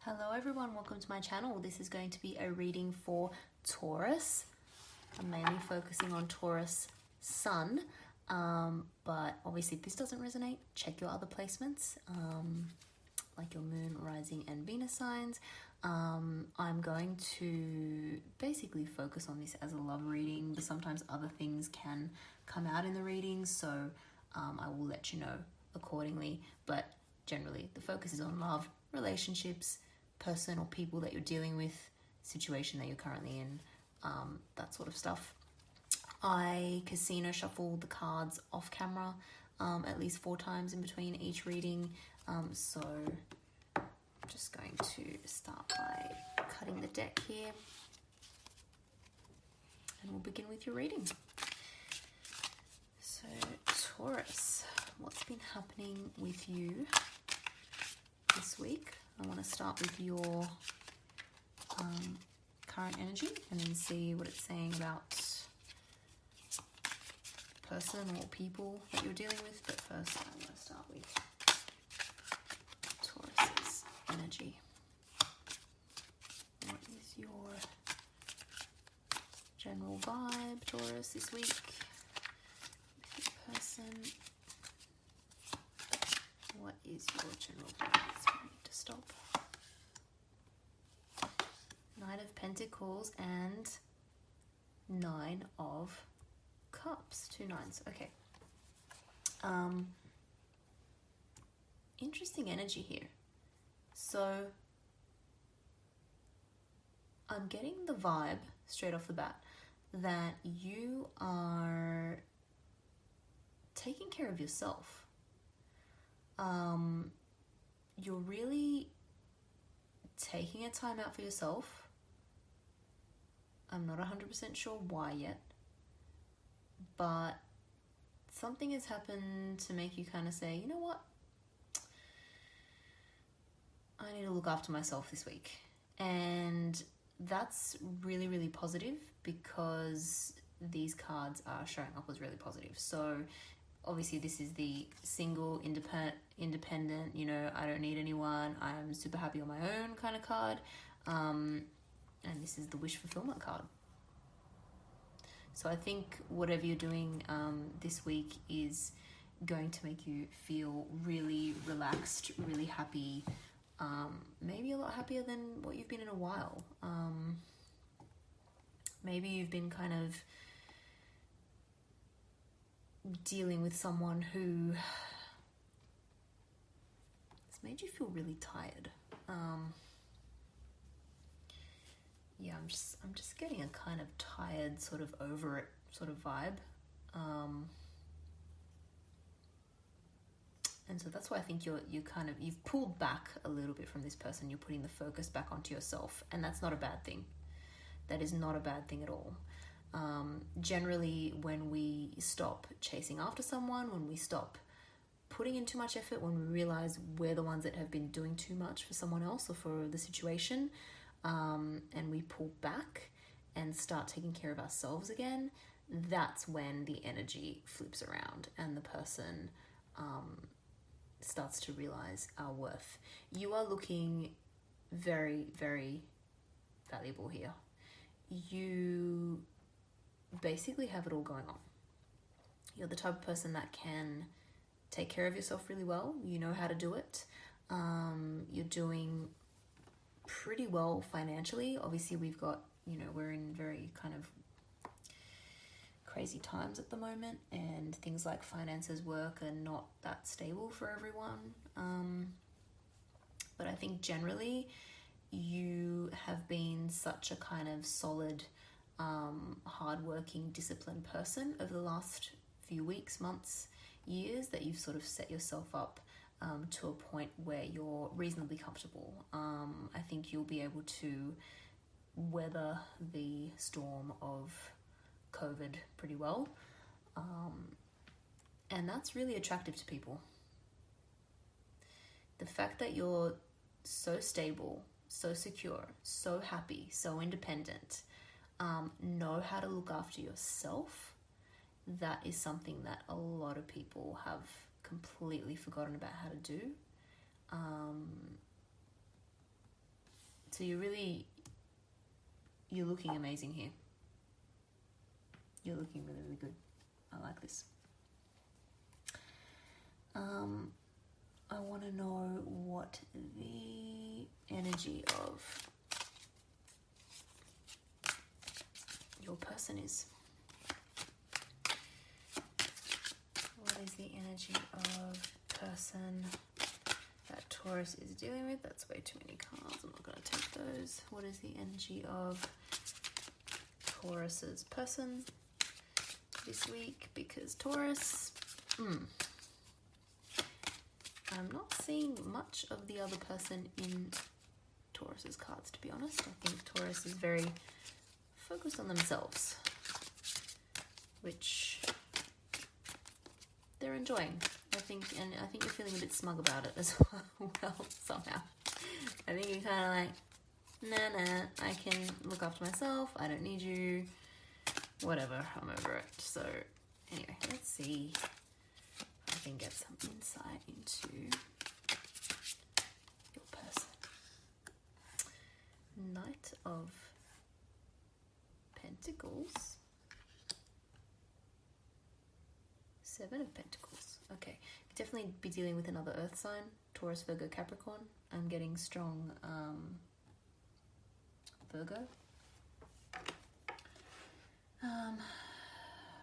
Hello everyone, welcome to my channel. This is going to be a reading for Taurus. I'm mainly focusing on Taurus Sun, but obviously if this doesn't resonate, check your other placements, like your Moon, Rising and Venus signs. I'm going to basically focus on this as a love reading, but sometimes other things can come out in the readings, so I will let you know accordingly. But generally the focus is on love, relationships, person or people that you're dealing with, situation that you're currently in, that sort of stuff. I casino shuffle the cards off camera at least 4 times in between each reading, so I'm just going to start by cutting the deck here and we'll begin with your reading. So Taurus, what's been happening with you this week? I want to start with your current energy and then see what it's saying about the person or people that you're dealing with. But first I'm going to start with Taurus's energy. What is your general vibe, Taurus, this week with your person? What is your general vibe? Stop. Knight of Pentacles and 9 of Cups. 2 nines. Okay. Interesting energy here. So I'm getting the vibe straight off the bat that you are taking care of yourself. You're really taking a time out for yourself. I'm not 100% sure why yet, but something has happened to make you kind of say, you know what? I need to look after myself this week. And that's really, really positive because these cards are showing up as really positive. So obviously this is the single, independent, you know, I don't need anyone, I'm super happy on my own kind of card. And this is the wish fulfillment card. So I think whatever you're doing this week is going to make you feel really relaxed, really happy, maybe a lot happier than what you've been in a while. Maybe you've been kind of dealing with someone who has made you feel really tired. Yeah, I'm just getting a kind of tired, sort of over it sort of vibe. And so that's why I think you've pulled back a little bit from this person. You're putting the focus back onto yourself, and that's not a bad thing. That is not a bad thing at all. Generally, when we stop chasing after someone, when we stop putting in too much effort, when we realize we're the ones that have been doing too much for someone else or for the situation, and we pull back and start taking care of ourselves again, that's when the energy flips around and the person starts to realize our worth. You are looking very, very valuable here. You basically have it all going on. You're the type of person that can take care of yourself really well. You know how to do it. You're doing pretty well financially. Obviously we've got, you know, we're in very kind of crazy times at the moment, and things like finances work are not that stable for everyone. But I think generally you have been such a kind of solid, hardworking, disciplined person over the last few weeks, months, years, that you've sort of set yourself up to a point where you're reasonably comfortable. I think you'll be able to weather the storm of COVID pretty well. And that's really attractive to people. The fact that you're so stable, so secure, so happy, so independent, know how to look after yourself, that is something that a lot of people have completely forgotten about how to do. So you're looking amazing here. You're looking really, really good. I like this. I want to know what the energy of your person is. What is the energy of person that Taurus is dealing with? That's way too many cards. I'm not going to take those. What is the energy of Taurus's person this week? Because Taurus, I'm not seeing much of the other person in Taurus's cards, to be honest. I think Taurus is very focused on themselves, which they're enjoying. I think you're feeling a bit smug about it as well, somehow. I think you're kind of like, nah, I can look after myself. I don't need you. Whatever, I'm over it. So anyway, let's see if I can get some insight into your person. Knight of Pentacles. Seven of Pentacles. Okay, definitely be dealing with another earth sign. Taurus, Virgo, Capricorn. I'm getting strong Virgo.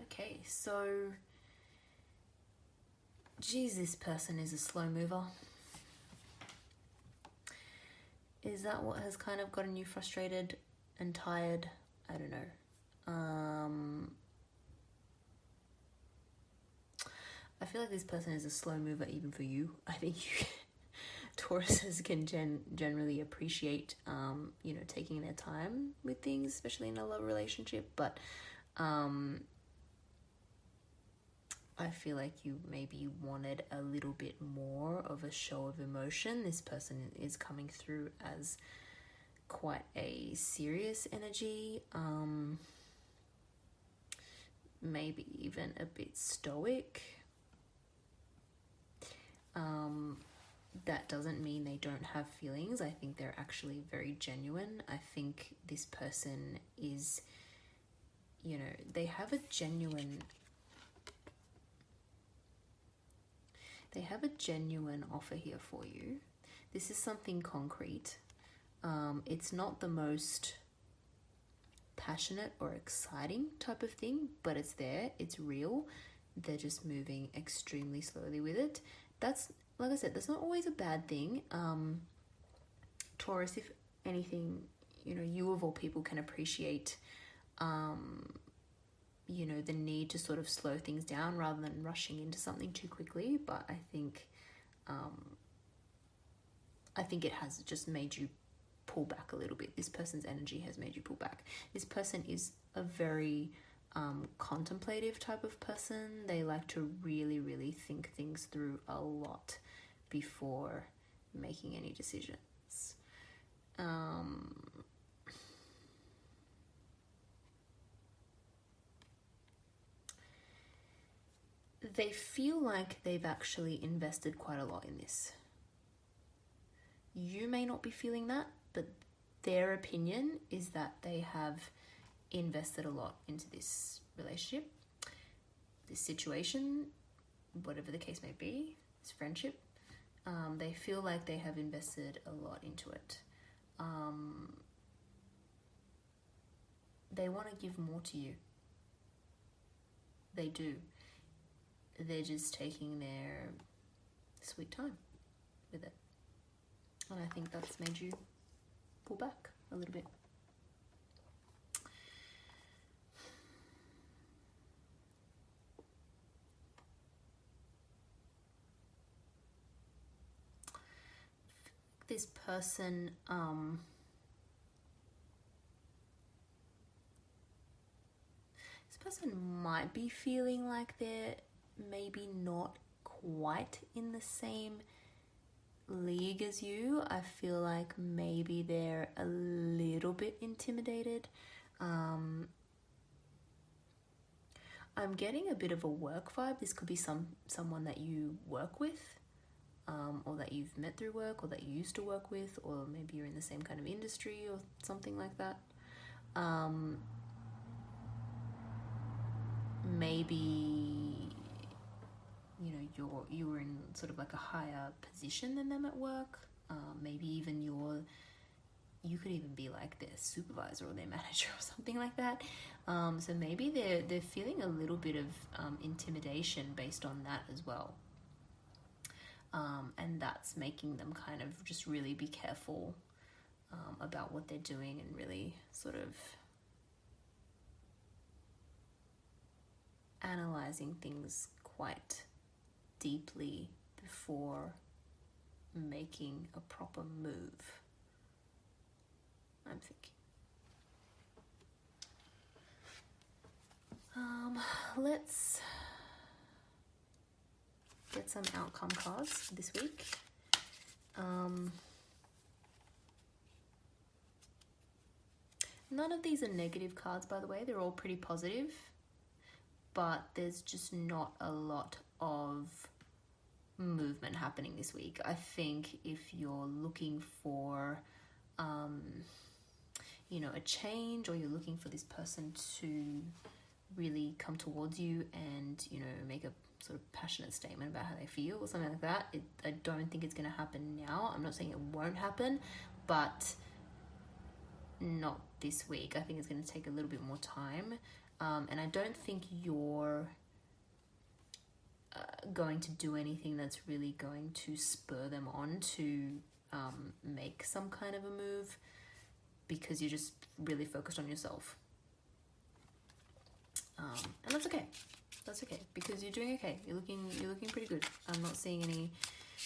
Okay, so geez, this person is a slow mover. Is that what has kind of gotten you frustrated and tired? I don't know. I feel like this person is a slow mover even for you. I think Tauruses can generally appreciate, taking their time with things, especially in a love relationship. But I feel like you maybe wanted a little bit more of a show of emotion. This person is coming through as quite a serious energy, maybe even a bit stoic. That doesn't mean they don't have feelings. I think they're actually very genuine. I think this person is, they have a genuine offer here for you. This is something concrete. It's not the most passionate or exciting type of thing, but it's there. It's real. They're just moving extremely slowly with it. That's, like I said, that's not always a bad thing. Taurus, if anything, you of all people can appreciate, the need to sort of slow things down rather than rushing into something too quickly. But I think it has just made you pull back a little bit. This person's energy has made you pull back. This person is a very contemplative type of person. They like to really, really think things through a lot before making any decisions. They feel like they've actually invested quite a lot in this. You may not be feeling that, but their opinion is that they have invested a lot into this relationship, this situation, whatever the case may be, this friendship. They feel like they have invested a lot into it. They want to give more to you. They do. They're just taking their sweet time with it. And I think that's made you pull back a little bit. This person, might be feeling like they're maybe not quite in the same league as you. I feel like maybe they're a little bit intimidated. I'm getting a bit of a work vibe. This could be someone that you work with. or that you've met through work, or that you used to work with, or maybe you're in the same kind of industry or something like that. Maybe, you know, you were in sort of like a higher position than them at work. Maybe even you could even be like their supervisor or their manager or something like that. So maybe they're feeling a little bit of intimidation based on that as well. And that's making them kind of just really be careful about what they're doing, and really sort of analyzing things quite deeply before making a proper move, I'm thinking. Let's get some outcome cards this week. None of these are negative cards, by the way. They're all pretty positive, but there's just not a lot of movement happening this week. I think if you're looking for, you know, a change, or you're looking for this person to really come towards you and, you know, make a sort of passionate statement about how they feel or something like that, I don't think it's going to happen now. I'm not saying it won't happen, but not this week. I think it's going to take a little bit more time. And I don't think you're going to do anything that's really going to spur them on to make some kind of a move, because you're just really focused on yourself. And that's okay. That's okay, because you're doing okay. You're looking pretty good. I'm not seeing any,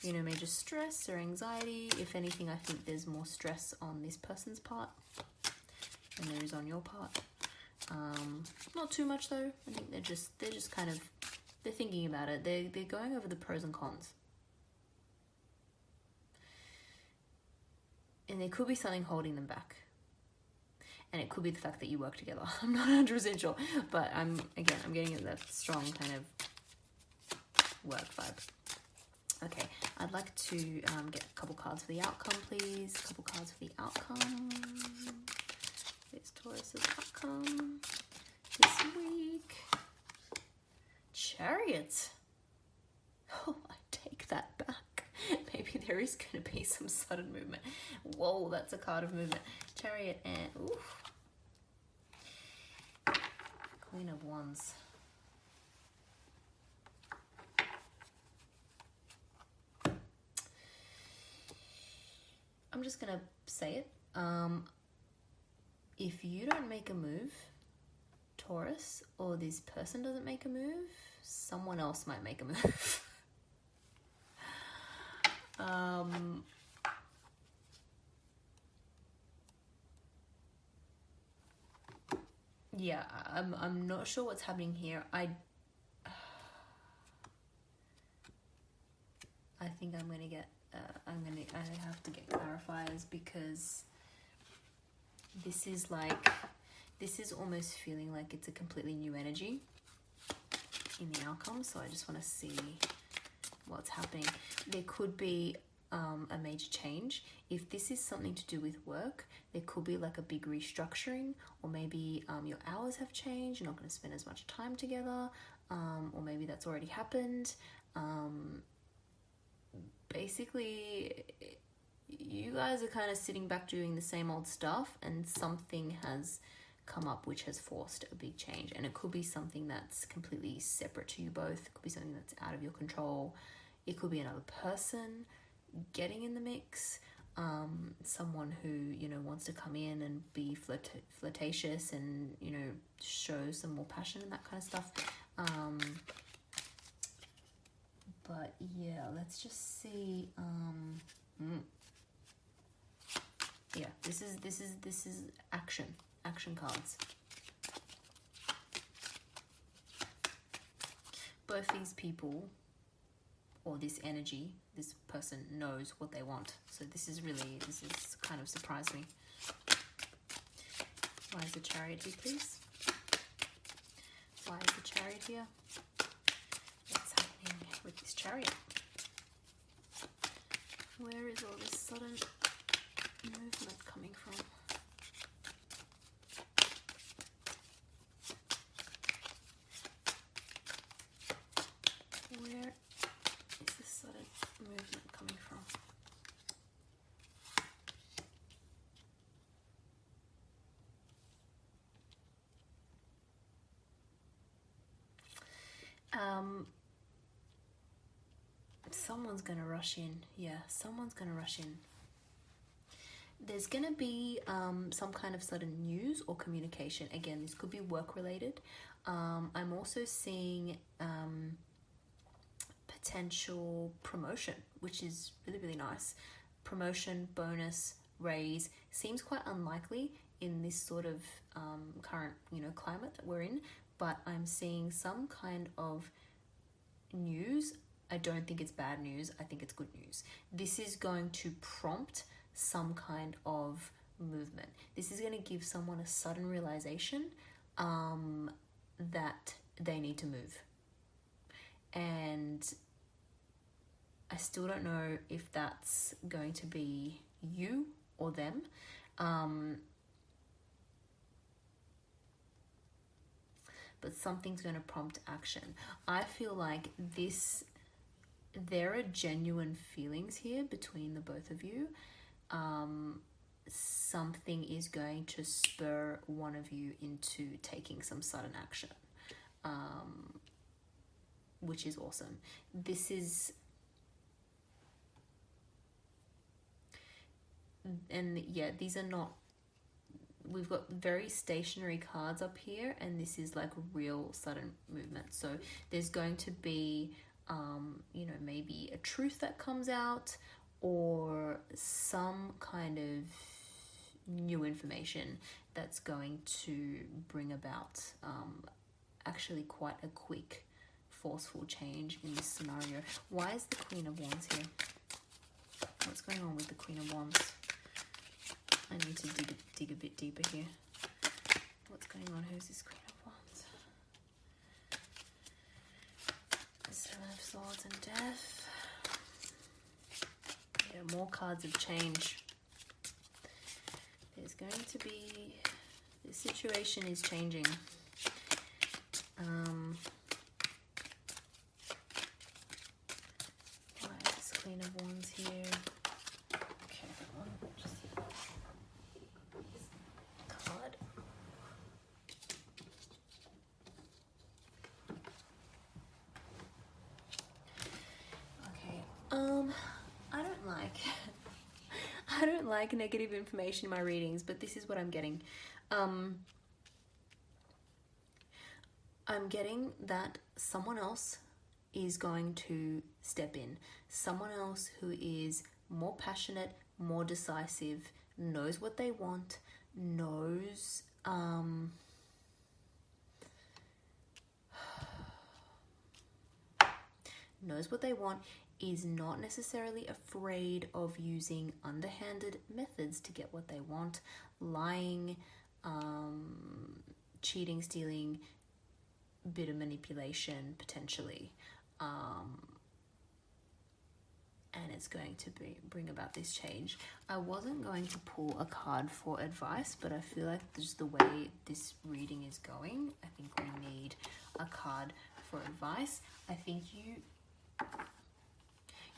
you know, major stress or anxiety. If anything, I think there's more stress on this person's part than there is on your part. Not too much though. I think they're just kind of, they're thinking about it. They're going over the pros and cons. And there could be something holding them back. And it could be the fact that you work together. I'm not 100% sure, but I'm getting that strong kind of work vibe. Okay, I'd like to get a couple cards for the outcome, please. A couple cards for the outcome. There's Taurus's outcome this week. Chariot. Oh, I take that back. Maybe there is going to be some sudden movement. Whoa, that's a card of movement. Chariot and oof. Queen of Wands. I'm just going to say it. If you don't make a move, Taurus, or this person doesn't make a move, someone else might make a move. Yeah, I'm not sure what's happening here. I think I'm gonna get I have to get clarifiers, because this is almost feeling like it's a completely new energy in the outcome. So I just want to see what's happening. There could be a major change. If this is something to do with work, there could be like a big restructuring, or maybe your hours have changed, you're not going to spend as much time together, or maybe that's already happened. Basically, you guys are kind of sitting back doing the same old stuff, and something has come up which has forced a big change. And it could be something that's completely separate to you both. It could be something that's out of your control. It could be another person getting in the mix, someone who, you know, wants to come in and be flirtatious and, you know, show some more passion and that kind of stuff. But yeah, let's just see. Yeah, this is action cards. Both these people, or this energy, this person knows what they want. So this is kind of surprised me. Why is the Chariot here, please? Why is the Chariot here? What's happening with this Chariot? Where is all this sudden movement coming from? Where is this sudden movement coming from? Someone's gonna rush in. Yeah, someone's gonna rush in. There's gonna be some kind of sudden news or communication. Again, this could be work related. I'm also seeing potential promotion, which is really, really nice. Promotion, bonus, raise seems quite unlikely in this sort of current, climate that we're in, but I'm seeing some kind of news. I don't think it's bad news. I think it's good news. This is going to prompt some kind of movement. This is going to give someone a sudden realization that they need to move. And I still don't know if that's going to be you or them. But something's going to prompt action. I feel like there are genuine feelings here between the both of you. Something is going to spur one of you into taking some sudden action, which is awesome. This is, and yeah, these are not, we've got very stationary cards up here, and this is like real sudden movement. So there's going to be, maybe a truth that comes out, or some kind of new information that's going to bring about actually quite a quick, forceful change in this scenario. Why is the Queen of Wands here? What's going on with the Queen of Wands? I need to dig a bit deeper here. What's going on? Who's this Queen of Wands? Seven of Swords and Death. Yeah, more cards of change. There's going to be, this situation is changing. Why is this Queen of Wands here? Okay, one, just card. Okay, I don't like negative information in my readings, but this is what I'm getting. I'm getting that someone else is going to step in. Someone else who is more passionate, more decisive, knows what they want, knows what they want, is not necessarily afraid of using underhanded methods to get what they want, lying, cheating, stealing, bit of manipulation potentially, and it's going to bring about this change. I wasn't going to pull a card for advice, but I feel like just the way this reading is going, I think we need a card for advice. I think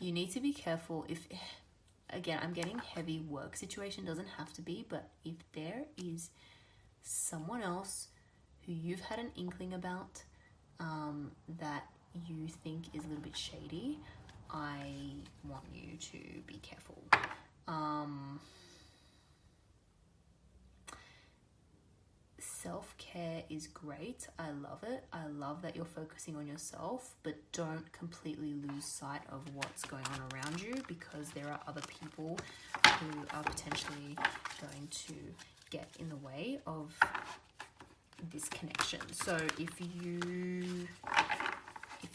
you need to be careful if, again, I'm getting heavy work situation, doesn't have to be, but if there is someone else who you've had an inkling about that you think is a little bit shady, I want you to be careful. Self-care is great. I love it. I love that you're focusing on yourself, but don't completely lose sight of what's going on around you, because there are other people who are potentially going to get in the way of this connection. So if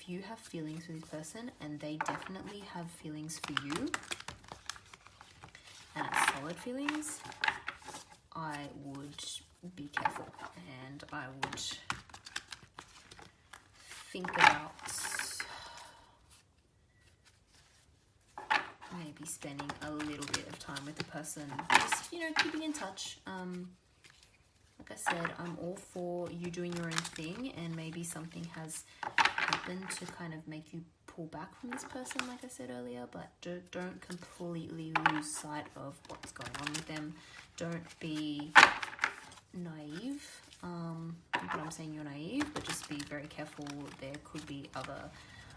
you have feelings for this person, and they definitely have feelings for you, and it's solid feelings, I would be careful, and I would think about maybe maybe spending a little bit of time with the person, just, you know, keeping in touch. Like I said, I'm all for you doing your own thing, and maybe something has happened to kind of make you pull back from this person, like I said earlier, but don't completely lose sight of what's going on with them. Don't be naive. Not that I'm saying you're naive, but just be very careful. There could be other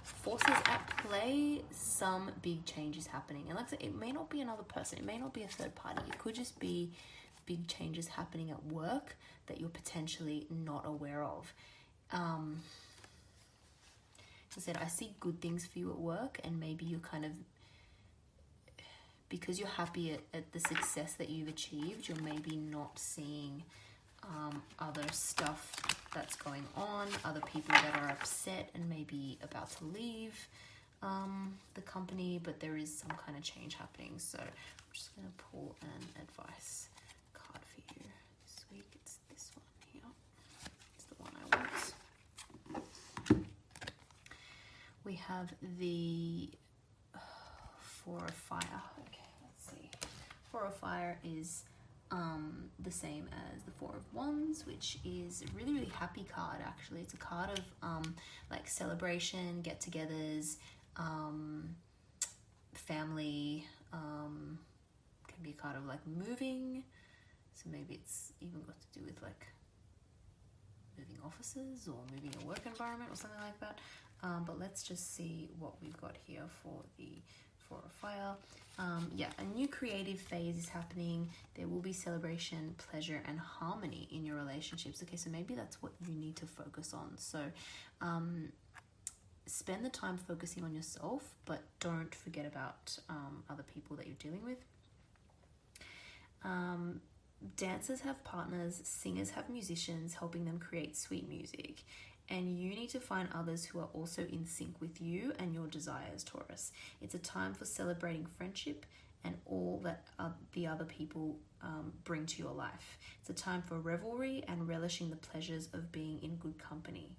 forces at play. Some big changes happening, and like I said, it may not be another person, it may not be a third party, it could just be big changes happening at work that you're potentially not aware of. As I said, I see good things for you at work, and maybe you're kind of, because you're happy at the success that you've achieved, you're maybe not seeing other stuff that's going on, other people that are upset and maybe about to leave the company, but there is some kind of change happening. So I'm just going to pull an advice card for you this week. It's this one here. It's the one I want. We have the Four of Fire. Okay, let's see. Four of Fire is the same as the Four of Wands, which is a really, really happy card, actually. It's a card of like celebration, get-togethers, family, can be a card of like moving, so maybe it's even got to do with like moving offices or moving a work environment or something like that. But let's just see what we've got here for the Four of Fire. Yeah, a new creative phase is happening. There will be celebration, pleasure, and harmony in your relationships. Okay, so maybe that's what you need to focus on. So spend the time focusing on yourself, but don't forget about other people that you're dealing with. Dancers have partners, singers have musicians, helping them create sweet music. And you need to find others who are also in sync with you and your desires, Taurus. It's a time for celebrating friendship and all that the other people bring to your life. It's a time for revelry and relishing the pleasures of being in good company.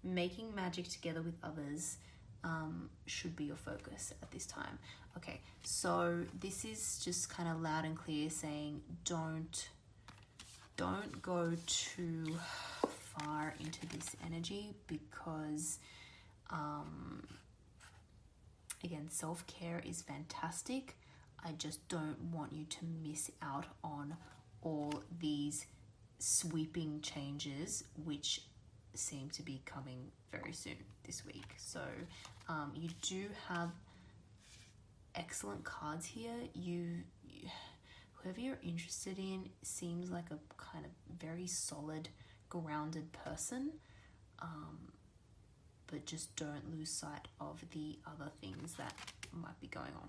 Making magic together with others should be your focus at this time. Okay, so this is just kind of loud and clear saying don't go too far into this energy, because again, self-care is fantastic. I just don't want you to miss out on all these sweeping changes which seem to be coming very soon this week. So you do have excellent cards here. Whoever you're interested in seems like a kind of very solid, grounded person, but just don't lose sight of the other things that might be going on.